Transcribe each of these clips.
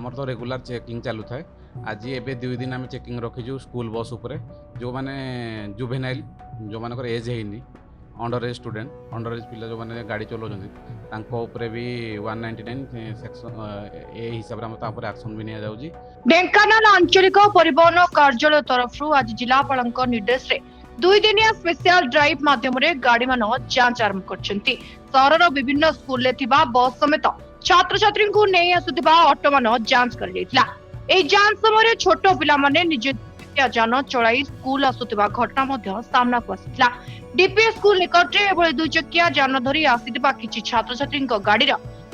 आमर तो regular checking चालू थाए। आज एबे 2 दिन आम चेकिंग रखीचु स्कूल बस उपरे जो माने जुवेनाइल जो मानकर एज हेनी under as student under as पिला जो माने गाड़ी चलाउछन्ति तांको उपरे भी 199 सेक्शन ए हिसाब रे हम ता ऊपर एक्शन भी निया जाउजी। ढेंकानाल आंचलिक परिवहन कार्यालय तरफ आज जिलापाल निर्देश रे 2 दिनिया स्पेशल ड्राइव माध्यम गाड़ी मान जांच आरंभ करछन्ति। सहरर विभिन्न स्कूल बस समेत छात्र छात्री को नहीं आसुथिबा ऑटो मान जांच कर जायतिला। एई जांच समय छोट पिला माने निज जान चलाई स्कूल आसुथिबा घटना मध्य सामना को आसिथिला। डीपीएस स्कूल निकट रे एबळे 2 चकिया जान धरी आसिथिबा किछि छात्र छात्री गाड़ी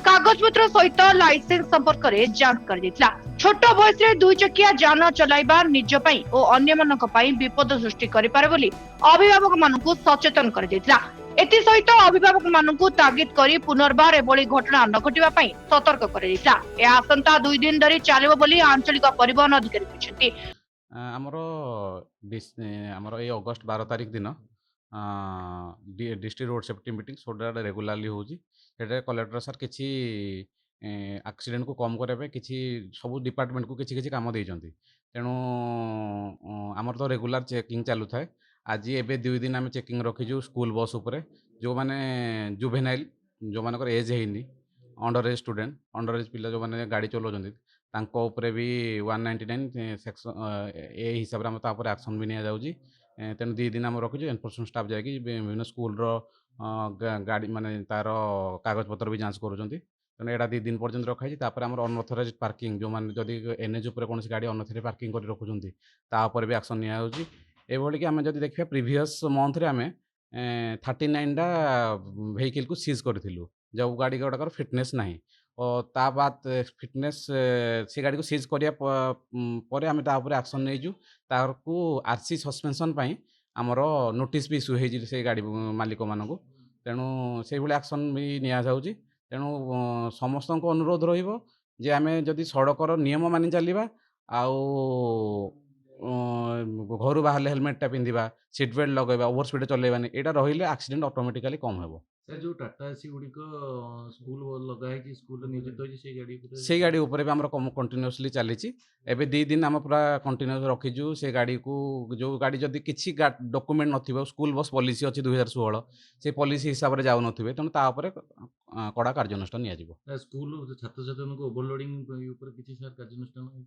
कागज पत्र सहित लाइसेंस संपर्क में जांच कर जायतिला। छोट बयस रे 2 चकिया जान चलाइबा निज पई ओ अन्य मानक पई विपद सृष्टि करि पारे बोली अभिभावक मानकु सचेतन कर जायतिला। एति सहित अभिभावक मानकु तागिद करी पुनर्बार एभली घटना न घटिबा पई सतर्क कर जायतिला। ए आसंता 2 दिन धरि चालिबो बोली आंचलिक परिवहन अधिकारी कहछथि। हमर ए अगस्त 12 तारिख दिन डिस्ट्रिक्ट रोड सेफ्टी मीटिंग सोडा रेगुलारली होउची। सेटा कलेक्टर सर किछि एक्सीडेंट को कम करबे किछि सब डिपार्टमेंट को किछि किछि काम देइचंती। तेणु हमर तो रेगुलर चेकिंग चालू थाए। आज एबे 2 दिन आम चेकिंग रखीचु स्कूल बस उपरे जो माने जुवेनाइल जो मानकर एज हेनी under as student under as पिला जो माने गाड़ी चलाउछन्ति तांको उपरे भी 199 सेक्शन ए हिसाब रे हम ता ऊपर एक्शन भी निया जाउजी। तेणु 2 दिन आम रखीचु एनफोर्समेंट स्टाफ जाकि विभिन्न स्कूल रो गाड़ी माने तार कागज पत्र भी जांच करूछन्ति। तेणु एटा 2 दिन पर्यंत रखाई तापर हमर अनऑथराइज्ड पार्किंग जो माने जदि एनएच ऊपर कोनोसी गाड़ी अनऑथराइज्ड पार्किंग करि रखुछन्ति ता ऊपर भी एक्शन निया होउची। एभली कि आमे जदि देखिबा प्रीवियस मंथ रे आमे 39 टा वेहिकल को सीज करथिलु जो गाड़ी गुड़ाकर फिटनेस नाही और ता बाद फिटनेस से गाड़ी को सीज करिया परे आमे ता ऊपर एक्शन नेइजु तारकू आरसी सस्पेंशन पई हमरो नोटिस भी इश्यू हेजि से गाड़ी मालिक मानकू। तेणु से भली एक्शन भी निया जाउची। तेणु समस्त को अनुरोध रहिबो जे आमे जदि सड़कर नियम मानि चलिबा आउ घर बाहर हेलमेट पिंधा सीट बेल्ट लगेगा ओवर स्पीड चलेबानी एटा रहिले एक्सीडेंट ऑटोमेटिकली कम हेबो। सर जो टाटा एसी गुड़िक स्कूल लगा है स्कूल नियोजित होइछि से गाड़ी ऊपर भी हमर कंटिन्यूअसली चलीची। एबे 2 दिन हम पूरा कंटिन्यूअस रखीजु से गाड़ी को जो गाड़ी जदि किछि डॉक्यूमेंट नथिबो स्कूल बस पॉलिसी अछि 2016 से पॉलिसी हिसाब रे जाउ नथिबे तेणु ता ऊपर कड़ा कार्यानुष्ठान निया जिवो। स्कूल छात्र छात्री को ओवरलोडिंग ऊपर किछि सर कार्यानुष्ठान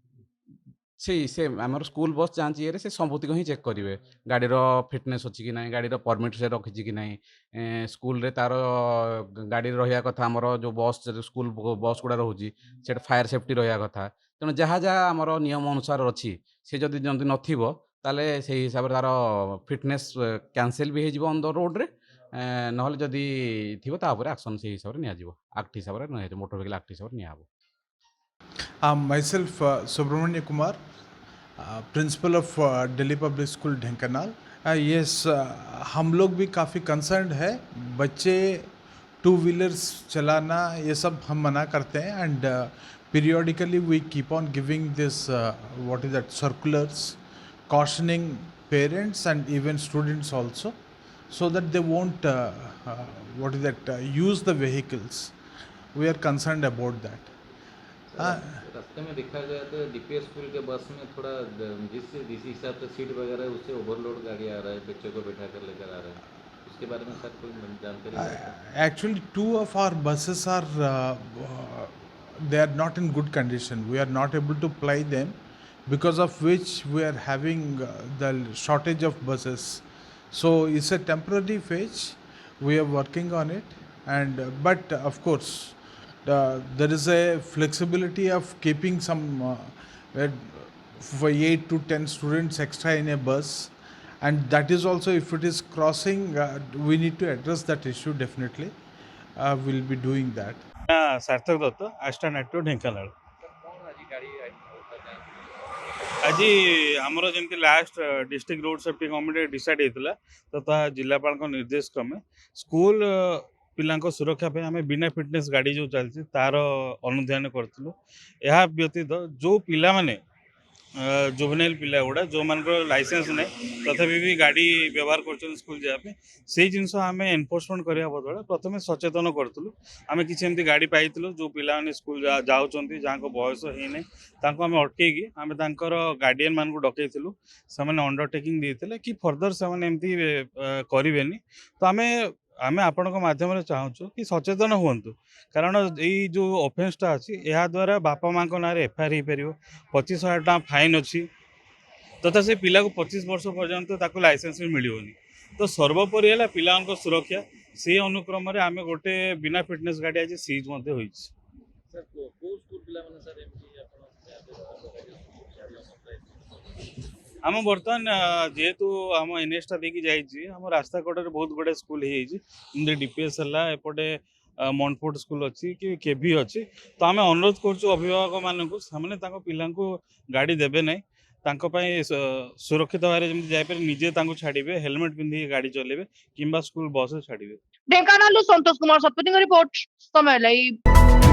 से आमर स्कूल बस जांच ये से सबुतिक ही चेक करेंगे गाड़ी फिटनेस अच्छी कि ना गाड़ी परमिट से रखी कि ना स्कूल रे तार गाड़ी रहा कथा आमर जो बस स्कूल बस गुड़ा रोचे से फायर सेफ्टी रहा कथा। तेणु जहाँ जहाँ आमर नियम अनुसार अच्छी से जदि जदि नथिबो ताले से हिसाब रे तार फिटनेस कैंसिल भी हो ऑन द रोड रे नहले जदि थिबो ता ऊपर एक्शन से हिसाब रे निया जिवो एक्ट हिसाब रे मोटर व्हीकल एक्ट हिसाब रे निया हबो। Myself Subramanya Kumar, principle of Delhi public school Dhenkanal. Yes, हम लोग भी काफ़ी कंसर्न है। बच्चे टू व्हीलर्स चलाना ये सब हम मना करते हैं and periodically we keep on giving this what is that circulars cautioning parents and even students also so that they won't what is that use the vehicles. We are concerned about that. रास्ते में देखा गया तो DPS school के बस में थोड़ा जिस हिसाब से सीट वगैरह उससे ओवरलोड गाड़ी आ रहा है, बच्चों को बैठा कर लेकर आ रहा है, उसके बारे में सर कोई जानकारी? Actually, 2 of our buses are they are not in good condition. We are not able to ply them, because of which we are having the shortage of buses. So it's a temporary phase. We are working on it, and but of course there is a flexibility of keeping some for 8 to 10 students extra in a bus, and that is also, if it is crossing, we need to address that issue. Definitely we'll be doing that. सार्थक Dutt, आस्टान active Dhenkanal. आज आमर जमी last district road safety committee decide होता तो ता जिलापाल निर्देश क्रमे स्कूल पिला सुरक्षा आम बिना फिटनेस गाड़ी जो चलती तार अनुधान करूँ। यह व्यतीत जो पिला माने जुवेनाइल पिला गुड़ा जो मान लाइसेंस ना तथापि भी गाड़ी व्यवहार कर स्कूल जावाई से जिनस आम एनफोर्समेंट करने बदले प्रथम सचेतन करूँ आम कि गाड़ी पाइलु जो पिला स्कूल जाऊँ जहाँ बयस होना आम अटकई आम गार्डियन मान डकईलु से अंडरटेकिंग देते कि फर्दर से करें तो आम आम आपण माध्यम चाहूँ कि सचेतन हूँ कारण यही जो ऑफेंसटा अच्छी या द्वारा बापा माँ ना एफआईआर हो पार 25,000 टका फाइन अच्छी तथा से पिला को 25 वर्ष पर्यंत लाइसेंस भी मिलनी तो सर्वोपरि है पिला सुरक्षा से अनुक्रम आम गोटे बिना फिटनेस गाड़ी आज सीज होई सर को स्कूल पिला माने सर एमटी आपण आम बर्तमान जेहेतु आम एनएसटा देखी जाइए आम रास्ता कड़े बहुत गुड़े स्कूल हो डीपीएस है एपटे मनफोर्ड स्कूल अच्छी कि केवी अच्छी तो आम अनुरोध करूँ अभिभावक मानक से पिला गाड़ी देवे ना सुरक्षित भाव में जापर निजे छाड़े हेलमेट पिंधि गाड़ी चलेबे किंबा स्कूल बस छाड़े। ढेंकानालू संतोष कुमार सतपथी रिपोर्ट समय लाइव।